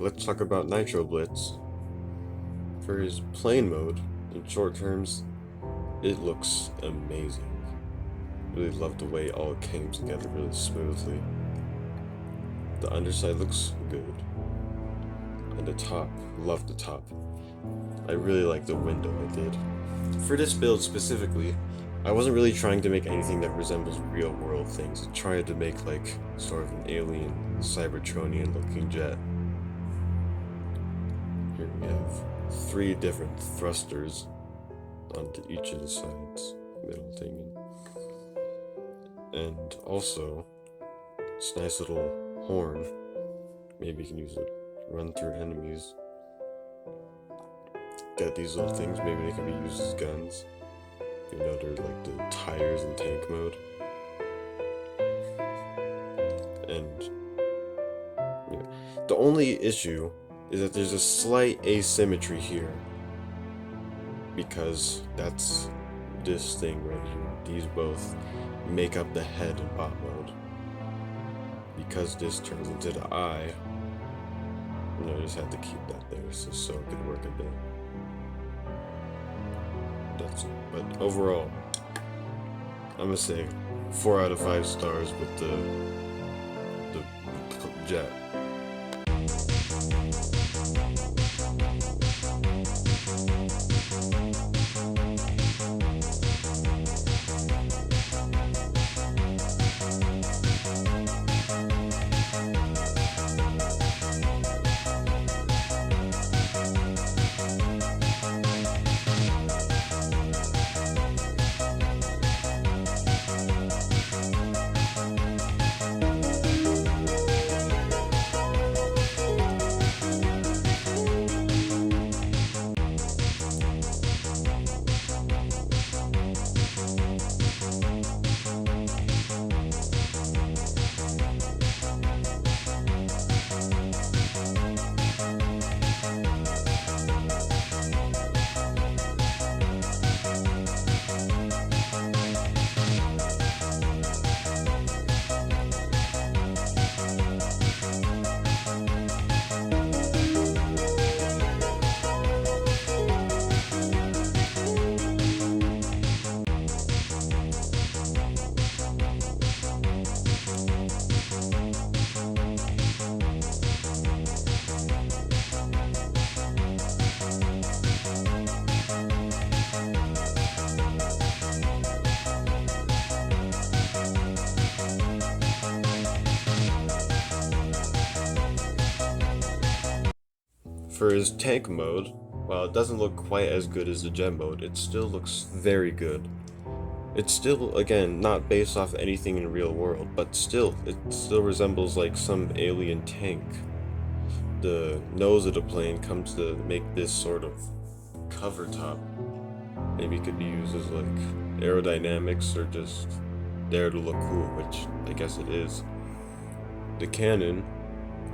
let's talk about Nitro Blitz. For his plane mode, in short terms, it looks amazing. Really love the way it all came together really smoothly. The underside looks good. And the top, love the top. I really like the window it did. For this build specifically, I wasn't really trying to make anything that resembles real world things. I tried to make like sort of an alien, Cybertronian looking jet. Here we have 3 different thrusters onto each of the sides, middle thing, and also this nice little horn. Maybe you can use it to run through enemies. Got these little things, maybe they can be used as guns. You know, they're like the tires in tank mode. And yeah. The only issue is that there's a slight asymmetry here, because that's this thing right here. These both make up the head in bot mode. Because this turns into the eye, I just had to keep that there so it could work a bit. But overall, I'm gonna say 4 out of 5 stars with the jet. For his tank mode, while it doesn't look quite as good as the jet mode, it still looks very good. It's still, again, not based off anything in real world, but still, it still resembles like some alien tank. The nose of the plane comes to make this sort of cover top. Maybe it could be used as like aerodynamics or just there to look cool, which I guess it is. The cannon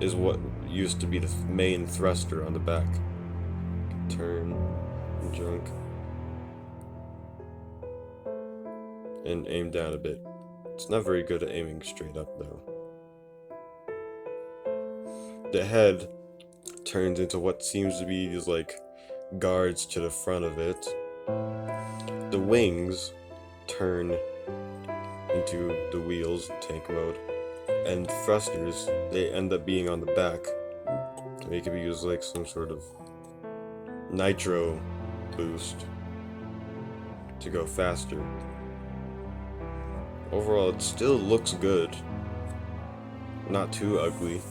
is what used to be the main thruster on the back. Turn and junk and aim down a bit. It's not very good at aiming straight up though. The head turns into what seems to be these like guards to the front of it. The wings turn into the wheels, tank mode, and thrusters, they end up being on the back. They could be used like some sort of nitro boost to go faster. Overall, it still looks good. Not too ugly.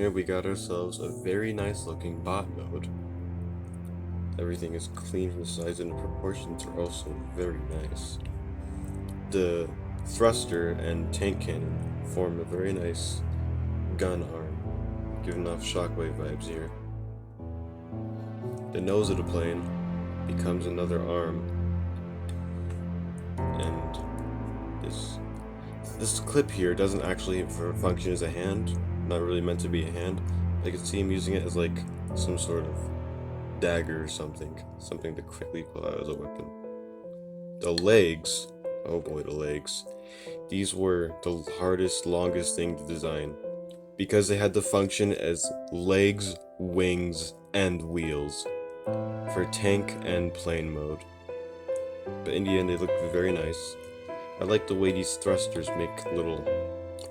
here we got ourselves a very nice looking bot mode. Everything is clean from the sides and the proportions are also very nice. The thruster and tank cannon form a very nice gun arm, giving off shockwave vibes here. The nose of the plane becomes another arm, and this clip here doesn't actually function as a hand, not really meant to be a hand. I could see him using it as like some sort of dagger or something to quickly pull out as a weapon. The legs, oh boy, the legs. These were the hardest, longest thing to design because they had to function as legs, wings, and wheels for tank and plane mode. But in the end, they look very nice. I like the way these thrusters make little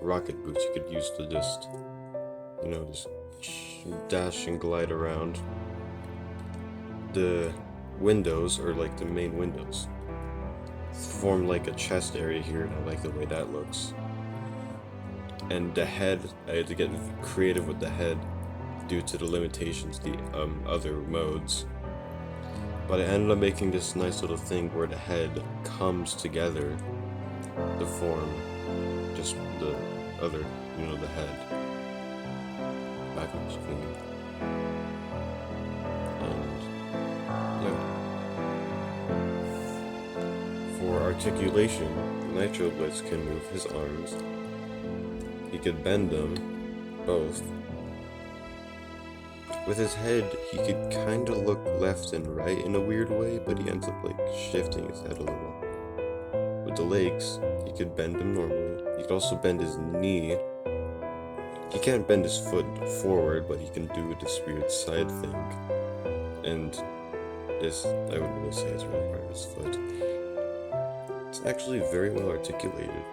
rocket boots you could use to just dash and glide around. The windows, or like the main windows, form like a chest area here, and I like the way that looks. And the head, I had to get creative with the head due to the limitations, the other modes. But I ended up making this nice little thing where the head comes together to form just the other, the head. Back on the screen. And yeah. For articulation, Nitro Blitz can move his arms. He could bend them both. With his head, he could kind of look left and right in a weird way, but he ends up like shifting his head a little. With the legs, he could bend them normally. He could also bend his knee. He can't bend his foot forward, but he can do this weird side thing. And this, I wouldn't really say it's really part of his foot. It's actually very well articulated.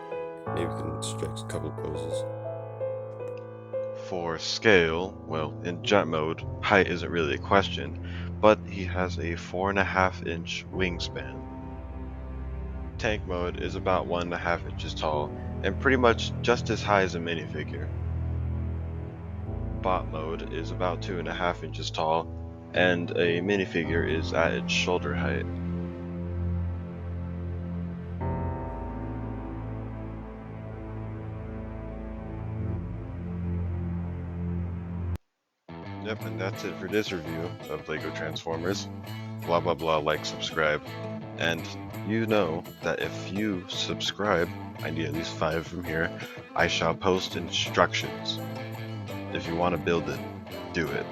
Maybe we can strike a couple poses. For scale, well, in jet mode, height isn't really a question, but he has a 4.5-inch wingspan. Tank mode is about 1.5 inches tall, and pretty much just as high as a minifigure. Bot mode is about 2.5 inches tall, and a minifigure is at its shoulder height. Yep, and that's it for this review of LEGO Transformers. Blah blah blah, like, subscribe. And you know that if you subscribe, I need at least 5 from here, I shall post instructions. If you want to build it, do it.